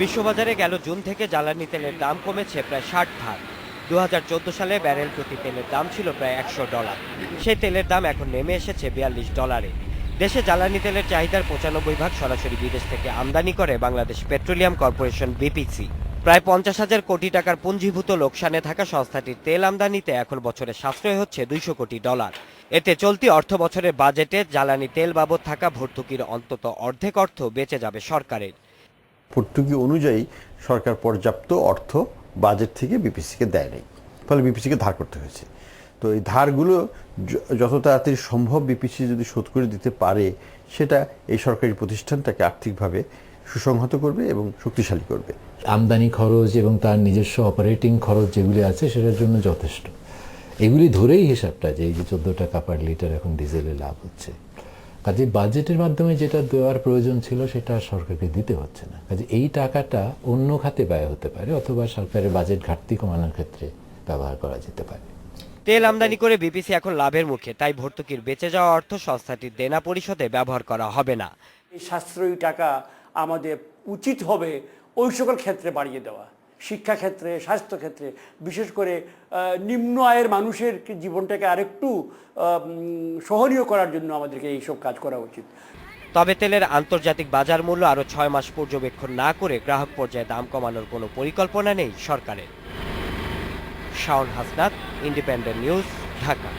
বিশ্ববাজারে গেল জুন থেকে জ্বালানি তেলের দাম কমেছে প্রায় 60 ভাগ। 2014 সালে ব্যারেল প্রতি তেলের দাম ছিল প্রায় $100। সেই তেলের দাম এখন নেমে এসেছে $42। দেশে জ্বালানি তেলের চাহিদার 95 ভাগ সরাসরি বিদেশ থেকে আমদানি করে বাংলাদেশ পেট্রোলিয়াম কর্পোরেশন বিপিসি। প্রায় 50,000 কোটি টাকার পুঞ্জীভূত লোকসানে থাকা সংস্থাটির তেল আমদানিতে এখন বছরে সাশ্রয় হচ্ছে $200 কোটি। এতে চলতি অর্থ বছরের বাজেটে জ্বালানি তেল বাবদ থাকা ভর্তুকির অন্তত অর্ধেক অর্থ বেঁচে যাবে সরকারের। ভর্তুকি অনুযায়ী সরকার পর্যাপ্ত অর্থ বাজেট থেকে বিপিসিকে দেয় নাই, ফলে বিপিসিকে ধার করতে হয়েছে। তো এই ধারগুলো যত তাড়াতাড়ি সম্ভব বিপিসি যদি শোধ করে দিতে পারে, সেটা এই সরকারি প্রতিষ্ঠানটাকে আর্থিকভাবে সুসংহত করবে এবং শক্তিশালী করবে। আমদানি খরচ এবং তার নিজস্ব অপারেটিং খরচ যেগুলি আছে সেটার জন্য যথেষ্ট। এগুলি ধরেই হিসাবটা যে এই যে 14 টাকা পার লিটার এখন ডিজেলে লাভ হচ্ছে, কাজে বাজেটের মাধ্যমে যেটা দেওয়ার প্রয়োজন ছিল সেটা সরকারকে দিতে হচ্ছে না। কাজে এই টাকাটা অন্য খাতে ব্যয় হতে পারে অথবা সরকারের বাজেট ঘাটতি কমানোর ক্ষেত্রে ব্যবহার করা যেতে পারে। তেল আমদানি করে বিপিসি এখন লাভের মুখে, তাই ভর্তুকির বেঁচে যাওয়া অর্থ সংস্থাটির দেনা পরিশোধে ব্যবহার করা হবে না। এই সাশ্রয়ী টাকা আমাদের উচিত হবে ওই সকল ক্ষেত্রে বাড়িয়ে দেওয়া, শিক্ষাক্ষেত্রে, স্বাস্থ্যক্ষেত্রে, বিশেষ করে নিম্ন আয়ের মানুষের জীবনটাকে আরেকটু সহনীয় করার জন্য আমাদেরকে এইসব কাজ করা উচিত। তবে তেলের আন্তর্জাতিক বাজার মূল্য আরও 6 মাস পর্যবেক্ষণ না করে গ্রাহক পর্যায়ে দাম কমানোর কোনো পরিকল্পনা নেই সরকারের। Shaon Hasnat, independent news, Dhaka.